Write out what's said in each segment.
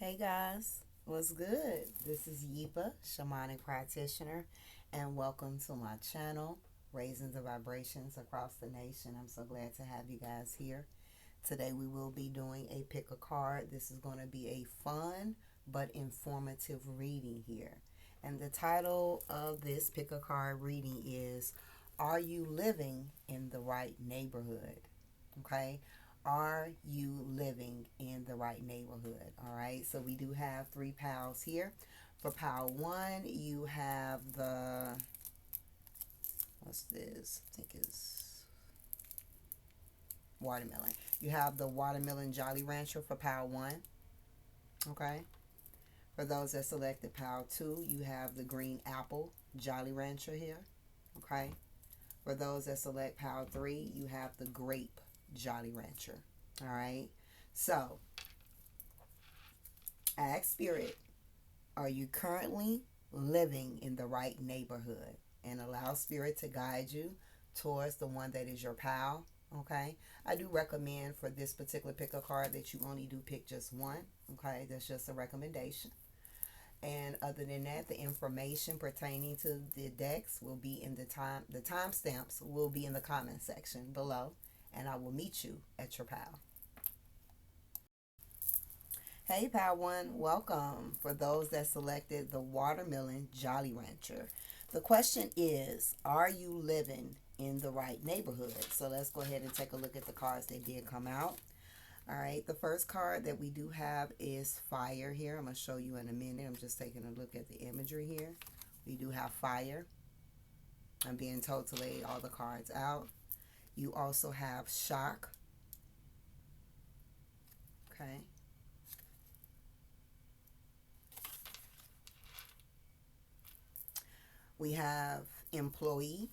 Hey guys, what's good? This is Yepa Shamanic Practitioner, and welcome to my channel, Raising the Vibrations Across the Nation. I'm so glad to have you guys here. Today we will be doing a pick a card. This is going to be a fun but informative reading here. And the title of this pick a card reading is Are You Living in the Right Neighborhood? Okay, are you living in the right neighborhood? All right, so we do have three piles here. For pile one, you have the, what's this? I think it's watermelon. You have the watermelon Jolly Rancher for pile one. Okay, for those that selected pile two, you have the green apple Jolly Rancher here. Okay, for those that select pile three, you have the grape Jolly Rancher. All right, so ask Spirit, are you currently living in the right neighborhood? And allow Spirit to guide you towards the one that is your pal. Okay. I do recommend for this particular pick a card that you only do pick just one. Okay. That's just a recommendation. And other than that, the information pertaining to the decks will be in the timestamps will be in the comment section below. And I will meet you at your pal. Hey, Pal One, welcome. For those that selected the Watermelon Jolly Rancher, the question is, are you living in the right neighborhood? So let's go ahead and take a look at the cards that did come out. All right, the first card that we do have is fire here. I'm going to show you in a minute. I'm just taking a look at the imagery here. We do have fire. I'm being told to lay all the cards out. You also have shock. Okay. We have employee.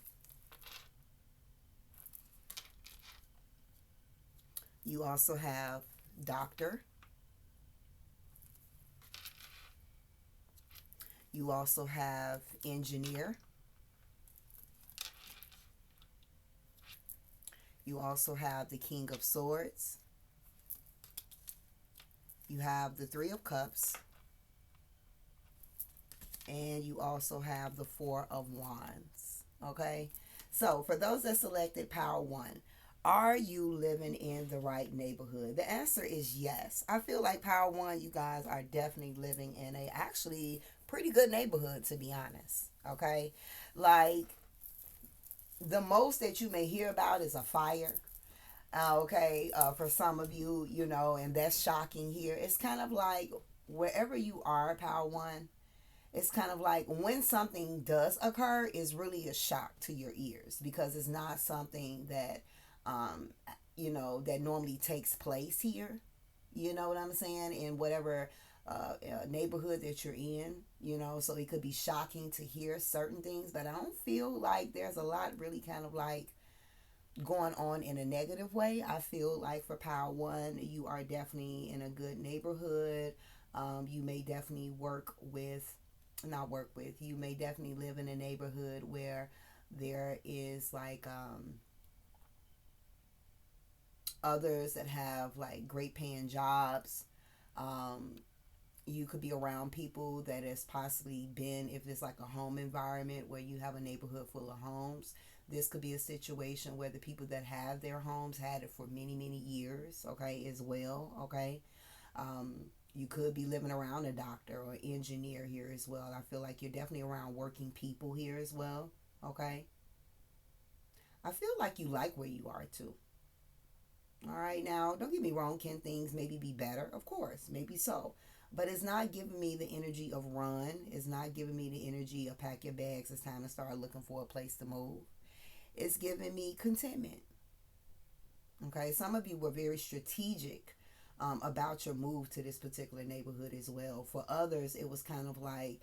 You also have doctor. You also have engineer. You also have the King of Swords. You have the Three of Cups. And you also have the Four of Wands. Okay? So, for those that selected Power 1, are you living in the right neighborhood? The answer is yes. I feel like Power 1, you guys are definitely living in a actually pretty good neighborhood, to be honest. Okay? Like, the most that you may hear about is a fire. Okay, for some of you, and that's shocking here. It's kind of like wherever you are, Power One, it's kind of like when something does occur, is really a shock to your ears because it's not something that, um, that normally takes place here. You know what I'm saying? In whatever neighborhood that you're in, so it could be shocking to hear certain things, but I don't feel like there's a lot really kind of like going on in a negative way. I feel like for Power One, you are definitely in a good neighborhood. You may definitely not work with, you may definitely live in a neighborhood where there is like others that have like great paying jobs. Um, you could be around people that has possibly been, if it's like a home environment where you have a neighborhood full of homes, this could be a situation where the people that have their homes had it for many many years, okay, as well. Okay. um, you could be living around a doctor or engineer here as well. I feel like you're definitely around working people here as well. Okay. I feel like you like where you are too. All right, now don't get me wrong. Can things maybe be better? Of course, maybe so. But it's not giving me the energy of run. It's not giving me the energy of pack your bags. It's time to start looking for a place to move. It's giving me contentment. Okay, some of you were very strategic about your move to this particular neighborhood as well. For others, it was kind of like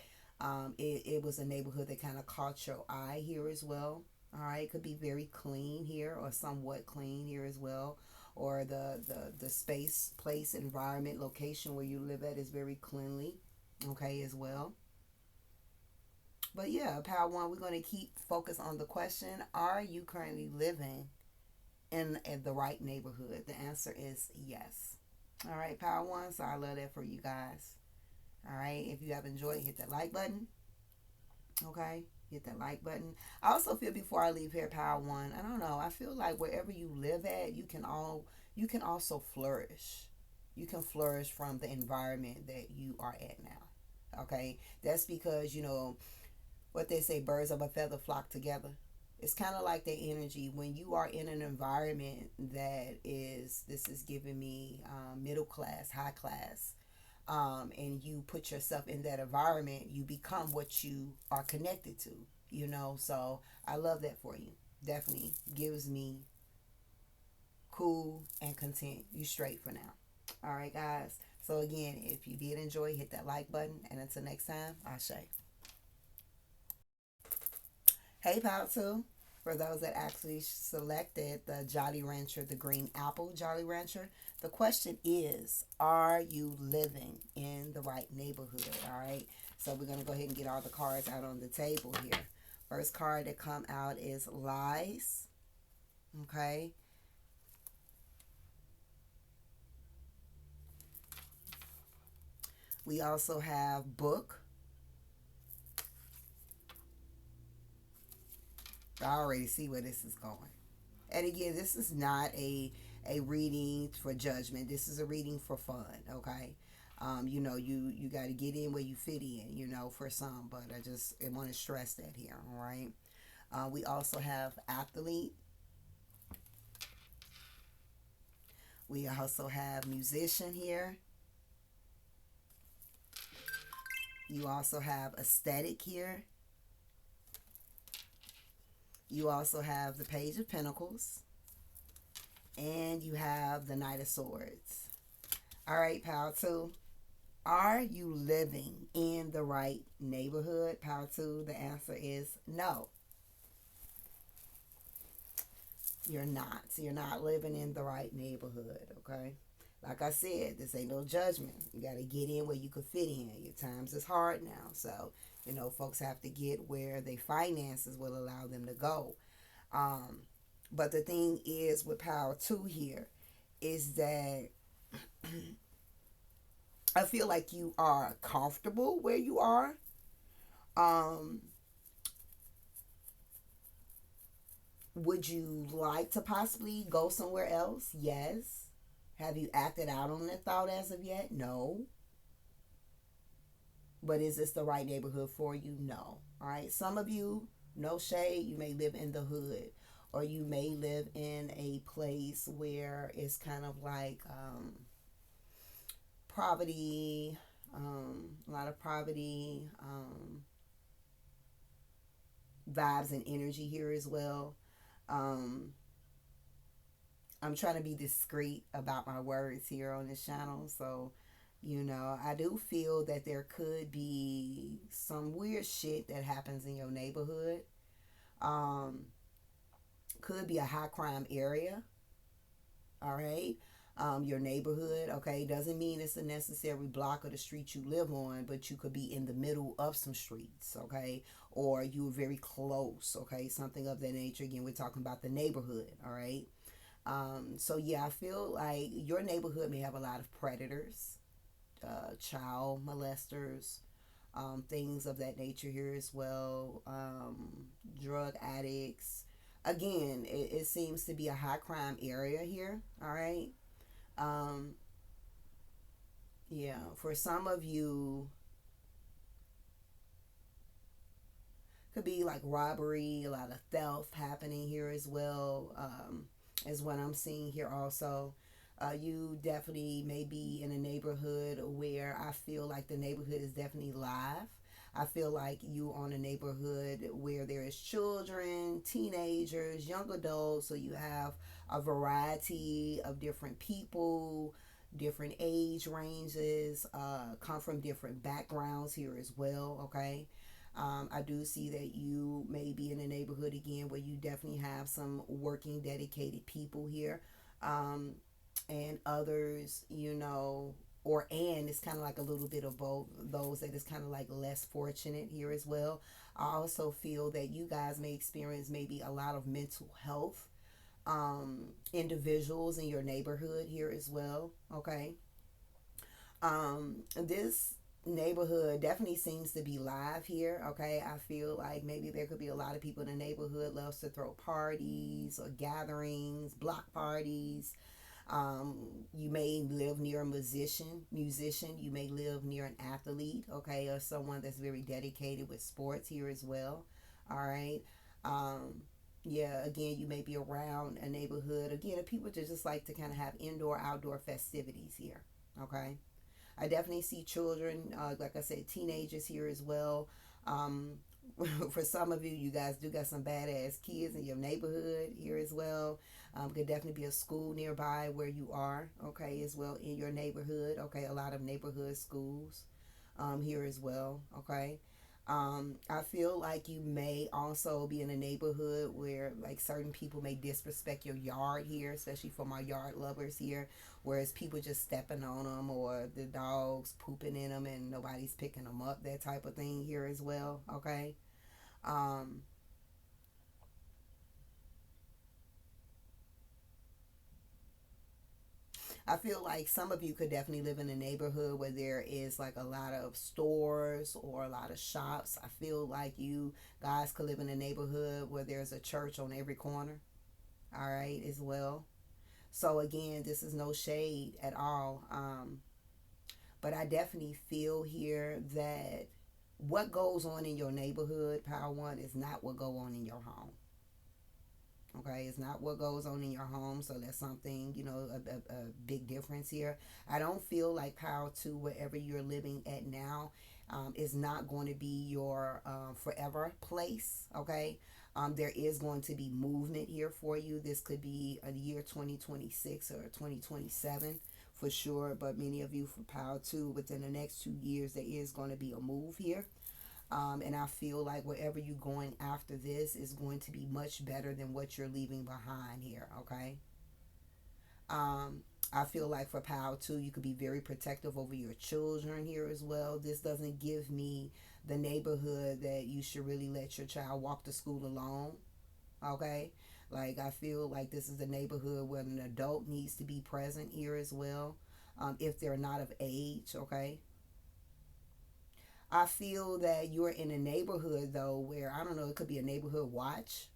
it was a neighborhood that kind of caught your eye here as well. All right, it could be very clean here or somewhat clean here as well. Or the space, place, environment, location where you live at is very cleanly, okay, as well. But yeah, Power One, we're going to keep focus on the question: are you currently living in the right neighborhood? The answer is yes. All right, Power One. So I love that for you guys. All right. If you have enjoyed, hit that like button. Okay. Hit that like button. I also feel before I leave here, Power One. I don't know. I feel like wherever you live at, you can also flourish. You can flourish from the environment that you are at now. Okay. That's because what they say, birds of a feather flock together. It's kind of like the energy when you are in an environment that is, this is giving me middle class, high class, and you put yourself in that environment, you become what you are connected to. So I love that for you. Definitely gives me cool and content. You straight for now. All right, guys. So again, if you did enjoy, hit that like button, and until next time, Ashe. Hey, Power 2. For those that actually selected the Jolly Rancher, the green apple Jolly Rancher, the question is, are you living in the right neighborhood? All right. So we're going to go ahead and get all the cards out on the table here. First card that come out is lies. Okay. We also have book. I already see where this is going. And again, this is not a reading for judgment. This is a reading for fun. Okay. You got to get in where you fit in. For some, but I want to stress that here. All right. We also have athlete. We also have musician here. You also have aesthetic here. You also have the Page of Pentacles. And you have the Knight of Swords. All right, Power 2. Are you living in the right neighborhood? Power 2, the answer is no. You're not. You're not living in the right neighborhood, okay? Like I said, this ain't no judgment. You got to get in where you can fit in. Your times is hard now. So, folks have to get where their finances will allow them to go. But the thing is with Power 2 here is that I feel like you are comfortable where you are. Um, would you like to possibly go somewhere else? Yes. Have you acted out on that thought as of yet? No. But is this the right neighborhood for you? No. All right. Some of you, no shade, you may live in the hood, or you may live in a place where it's kind of like poverty, a lot of poverty vibes and energy here as well. Um, I'm trying to be discreet about my words here on this channel. So, I do feel that there could be some weird shit that happens in your neighborhood. Um, could be a high crime area. All right. Your neighborhood, okay, doesn't mean it's a necessary block of the street you live on, but you could be in the middle of some streets, okay, or you're very close, okay, something of that nature. Again, we're talking about the neighborhood, all right. So yeah, I feel like your neighborhood may have a lot of predators, child molesters, things of that nature here as well, drug addicts. Again, it seems to be a high crime area here, all right. Um, yeah, for some of you, could be like robbery, a lot of theft happening here as well, is what I'm seeing here also. You definitely may be in a neighborhood where I feel like the neighborhood is definitely live. I feel like you on a neighborhood where there is children, teenagers, young adults, so you have a variety of different people, different age ranges, come from different backgrounds here as well, okay? I do see that you may be in a neighborhood again where you definitely have some working, dedicated people here, and others, and it's kind of like a little bit of both. Those that is kind of like less fortunate here as well. I also feel that you guys may experience maybe a lot of mental health individuals in your neighborhood here as well. Okay. This neighborhood definitely seems to be live here. Okay, I feel like maybe there could be a lot of people in the neighborhood loves to throw parties or gatherings, block parties. You may live near a musician. You may live near an athlete, okay, or someone that's very dedicated with sports here as well. All right. Um, yeah, again, you may be around a neighborhood. Again, if people just like to kind of have indoor, outdoor festivities here. Okay. I definitely see children, like I said, teenagers here as well. Um, for some of you, you guys do got some badass kids in your neighborhood here as well. Could definitely be a school nearby where you are, okay, as well in your neighborhood. Okay, a lot of neighborhood schools here as well, okay. I feel like you may also be in a neighborhood where like certain people may disrespect your yard here, especially for my yard lovers here, whereas people just stepping on them or the dogs pooping in them and nobody's picking them up, that type of thing here as well, okay. Um, I feel like some of you could definitely live in a neighborhood where there is like a lot of stores or a lot of shops. I feel like you guys could live in a neighborhood where there's a church on every corner, all right, as well. So, again, this is no shade at all. But I definitely feel here that what goes on in your neighborhood, Power One, is not what go on in your home. Okay, it's not what goes on in your home, so that's something, a big difference here. I don't feel like Power 2, wherever you're living at now, is not going to be your forever place. Okay, there is going to be movement here for you. This could be a year 2026 or 2027 for sure, but many of you for Power 2, within the next 2 years, there is going to be a move here. And I feel like wherever you're going after this is going to be much better than what you're leaving behind here, okay? Um, I feel like for Power 2, you could be very protective over your children here as well. This doesn't give me the neighborhood that you should really let your child walk to school alone, okay? Like, I feel like this is a neighborhood where an adult needs to be present here as well, if they're not of age, okay? I feel that you're in a neighborhood though where I don't know, it could be a neighborhood watch.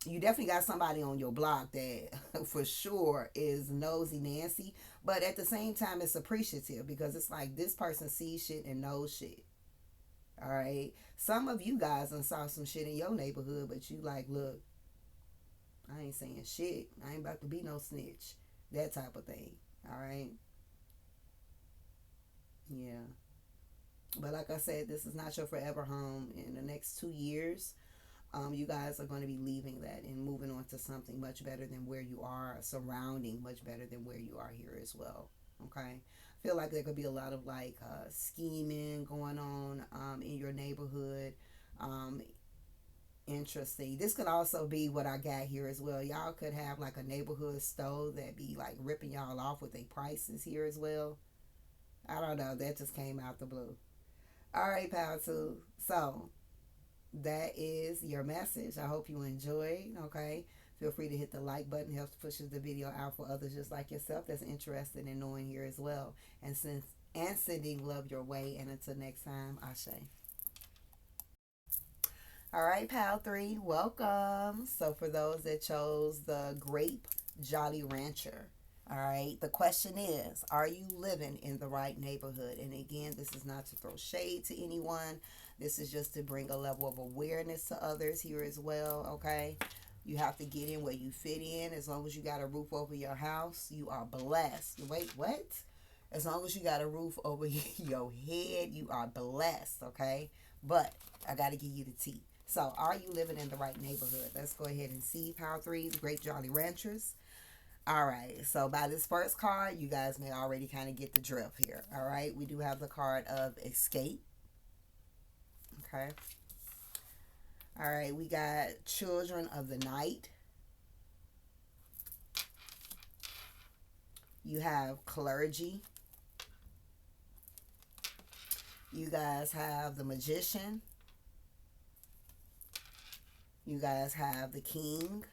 You definitely got somebody on your block that for sure is nosy Nancy, but at the same time it's appreciative because it's like this person sees shit and knows shit. All right. Some of you guys done saw some shit in your neighborhood, but you like, look, I ain't saying shit. I ain't about to be no snitch. That type of thing. All right. Yeah. But like I said, this is not your forever home. In the next 2 years, you guys are going to be leaving that and moving on to something much better than where you are, surrounding much better than where you are here as well. Okay. I feel like there could be a lot of like scheming going on in your neighborhood. Um, Interesting. This could also be what I got here as well. Y'all could have like a neighborhood store that be like ripping y'all off with their prices here as well. I don't know. That just came out the blue. All right, Power 2. So, that is your message. I hope you enjoyed. Okay. Feel free to hit the like button. It helps pushes the video out for others just like yourself that's interested in knowing here as well. And sending love your way. And until next time, Ashe. All right, Pal 3, welcome. So, for those that chose the Grape Jolly Rancher, all right, the question is, are you living in the right neighborhood? And again, this is not to throw shade to anyone. This is just to bring a level of awareness to others here as well, okay? You have to get in where you fit in. As long as you got a roof over your house, you are blessed. Wait, what? As long as you got a roof over your head, you are blessed, okay? But I got to give you the tea. So, are you living in the right neighborhood? Let's go ahead and see Power 3, the Great Jolly Ranchers. All right, so by this first card, you guys may already kind of get the drift here. All right, we do have the card of Escape. Okay. All right, we got Children of the Night. You have Clergy. You guys have the Magician. You guys have the King.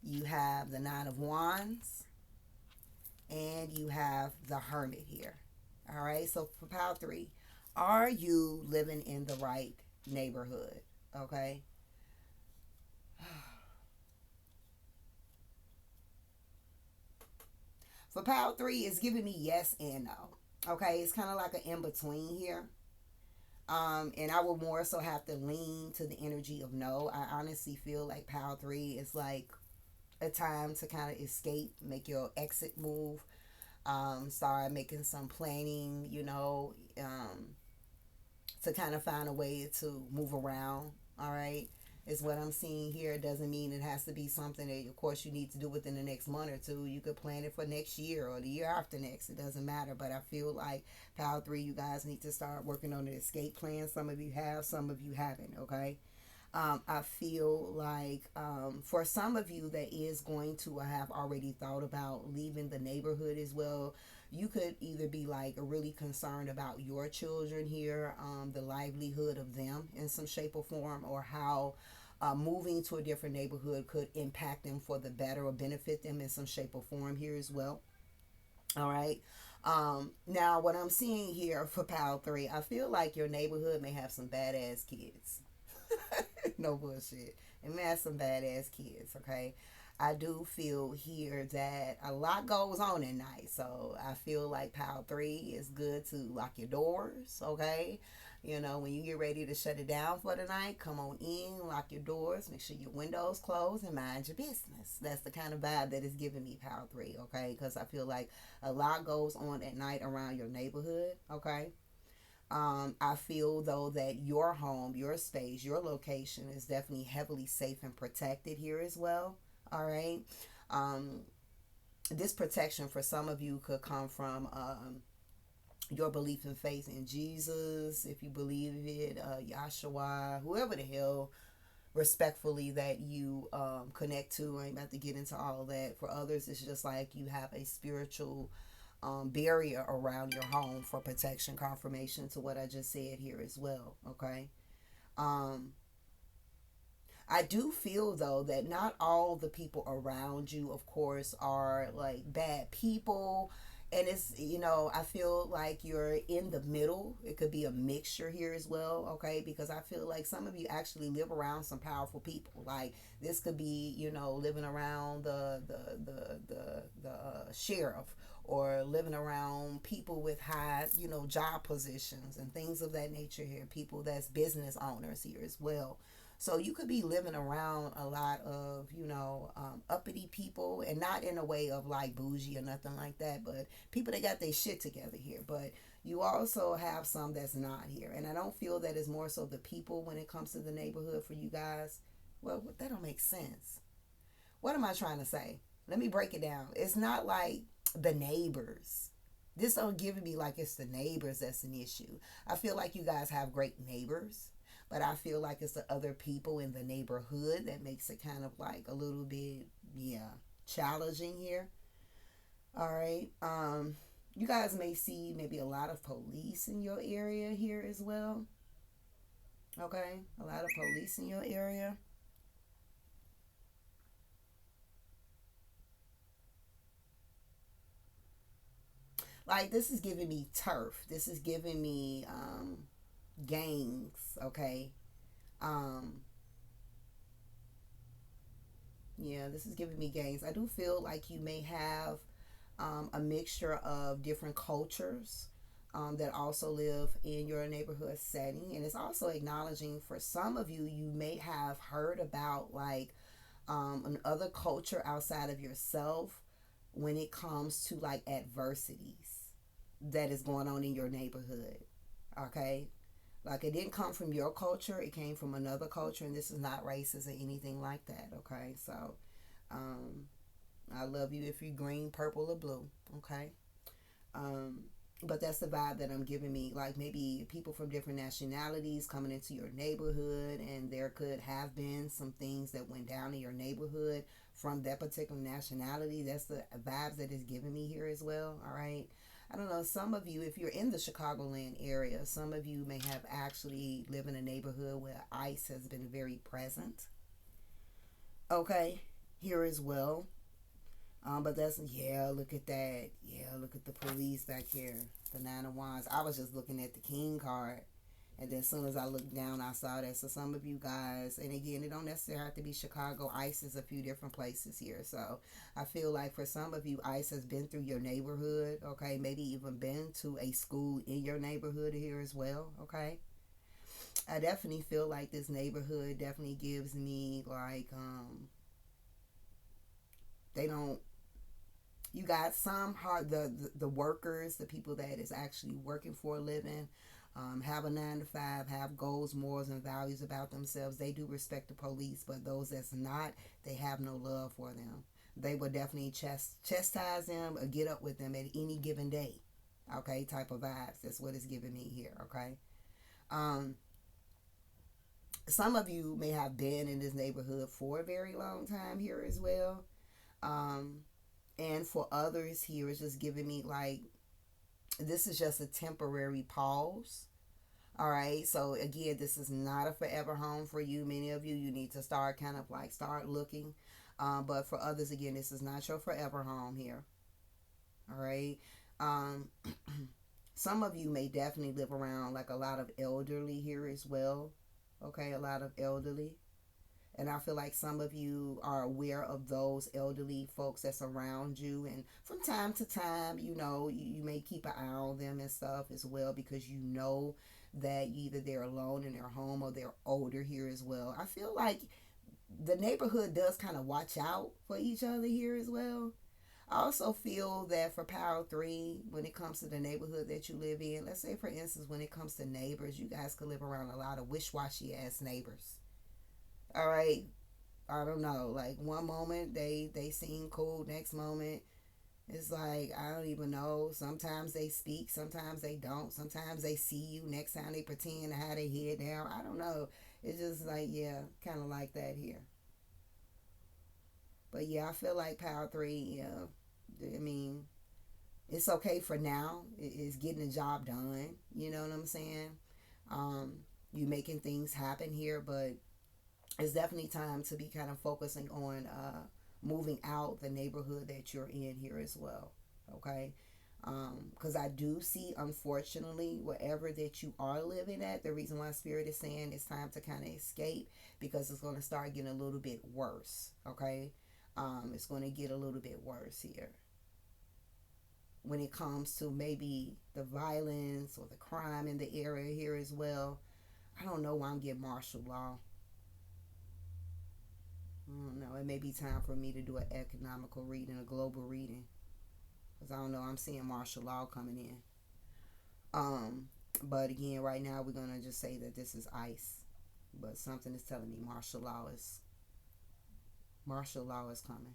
You have the Nine of Wands. and you have the Hermit here. All right, so for pile 3, are you living in the right neighborhood? Okay. For pile 3, it's giving me yes and no. Okay, it's kind of like an in between here. And I will more so have to lean to the energy of no. I honestly feel like pile 3 is like a time to kind of escape, make your exit move, start making some planning, to kind of find a way to move around. All right, is what I'm seeing here. It doesn't mean it has to be something that, of course, you need to do within the next month or two. You could plan it for next year or the year after next. It doesn't matter. But I feel like pile 3, you guys need to start working on the escape plan. Some of you have, some of you haven't. Okay. I feel like for some of you that is going to have already thought about leaving the neighborhood as well. You could either be like really concerned about your children here, the livelihood of them in some shape or form, or how moving to a different neighborhood could impact them for the better or benefit them in some shape or form here as well. All right. Now, what I'm seeing here for pile 3, I feel like your neighborhood may have some badass kids. No bullshit. It may have some badass kids, okay? I do feel here that a lot goes on at night. So I feel like pile 3 is good to lock your doors, okay? When you get ready to shut it down for the night, come on in, lock your doors, make sure your windows closed, and mind your business. That's the kind of vibe that is giving me pile 3, okay? Because I feel like a lot goes on at night around your neighborhood, okay? I feel though that your home, your space, your location is definitely heavily safe and protected here as well. All right. Um, this protection for some of you could come from your belief and faith in Jesus, if you believe it, Yahshua, whoever the hell respectfully that you connect to. I ain't about to get into all of that. For others, it's just like you have a spiritual barrier around your home for protection, confirmation to what I just said here as well. Okay. Um, I do feel though that not all the people around you, of course, are like bad people. And it's, I feel like you're in the middle. It could be a mixture here as well, okay? Because I feel like some of you actually live around some powerful people. Like this could be, living around the sheriff, or living around people with high, job positions and things of that nature here. People that's business owners here as well. So you could be living around a lot of, uppity people, and not in a way of like bougie or nothing like that, but people that got their shit together here. But you also have some that's not here. And I don't feel that it's more so the people when it comes to the neighborhood for you guys. Well, that don't make sense. What am I trying to say? Let me break it down. It's not like the neighbors. This don't give me like it's the neighbors that's an issue. I feel like you guys have great neighbors, but I feel like it's the other people in the neighborhood that makes it kind of like a little bit, challenging here. All right. You guys may see maybe a lot of police in your area here as well. Okay. A lot of police in your area. Like this is giving me turf. This is giving me gangs. Okay. Um, yeah, this is giving me gangs. I do feel like you may have a mixture of different cultures that also live in your neighborhood setting. And it's also acknowledging for some of you, you may have heard about like another culture outside of yourself when it comes to like adversities that is going on in your neighborhood. Okay. Like it didn't come from your culture, it came from another culture, and this is not racist or anything like that. Okay. So, um, I love you if you're green, purple, or blue. Okay. Um, but that's the vibe that I'm giving me. Like maybe people from different nationalities coming into your neighborhood, and there could have been some things that went down in your neighborhood from that particular nationality. That's the vibes that is giving me here as well. All right. I don't know. Some of you, if you're in the Chicagoland area, some of you may have actually lived in a neighborhood where ICE has been very present. Okay. Here as well. But that's, yeah, look at that. Yeah, look at the police back here. The Nine of Wands. I was just looking at the King card. And then as soon as I looked down, I saw that. So some of you guys, and again, it don't necessarily have to be Chicago. ICE is a few different places here. So I feel like for some of you, ICE has been through your neighborhood, okay? Maybe even been to a school in your neighborhood here as well, okay? I definitely feel like this neighborhood definitely gives me like, they don't, you got some hard, the workers, the people that is actually working for a living, have a 9 to 5, have goals, morals, and values about themselves. They do respect the police, but those that's not, they have no love for them. They will definitely chastise them or get up with them at any given day. Okay, type of vibes. That's what it's giving me here. Okay. Um, some of you may have been in this neighborhood for a very long time here as well. Um, and for others here, it's just giving me like, this is just a temporary pause. All right. So again, this is not a forever home for you. Many of you, you need to start kind of like start looking. But for others, again, this is not your forever home here. All right. Um, some of you may definitely live around like a lot of elderly here as well. Okay. A lot of elderly. And I feel like some of you are aware of those elderly folks that's around you. And from time to time, you know, you may keep an eye on them and stuff as well, because you know that either they're alone in their home or they're older here as well. I feel like the neighborhood does kind of watch out for each other here as well. I also feel that for Power 3, when it comes to the neighborhood that you live in, let's say, for instance, when it comes to neighbors, you guys could live around a lot of wish-washy ass neighbors. All right, I don't know. Like one moment they seem cool, next moment it's like I don't even know. Sometimes they speak, sometimes they don't. Sometimes they see you, next time they pretend to have their head down. I don't know. It's just like, yeah, kind of like that here. But yeah, I feel like Power 3. Yeah, I mean, it's okay for now. It's getting the job done. You know what I'm saying? Um, you making things happen here, but it's definitely time to be kind of focusing on moving out the neighborhood that you're in here as well. Okay. Because I do see, unfortunately, wherever that you are living at, the reason why Spirit is saying it's time to kind of escape, because it's going to start getting a little bit worse. Okay. It's going to get a little bit worse here when it comes to maybe the violence or the crime in the area here as well. I don't know why I'm getting martial law. I don't know. It may be time for me to do an economical reading, a global reading, because I don't know. I'm seeing martial law coming in. But again, right now we're gonna just say that this is ice. But something is telling me martial law is coming.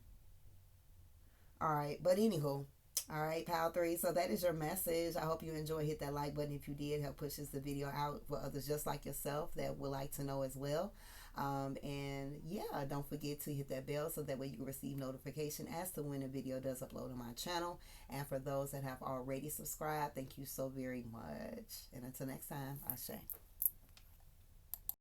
All right. But anywho, all right, Pal 3. So that is your message. I hope you enjoy. Hit that like button if you did. Help pushes the video out for others just like yourself that would like to know as well. And yeah, don't forget to hit that bell so that way you can receive notification as to when a video does upload on my channel. And for those that have already subscribed, thank you so very much. And until next time, Ashe.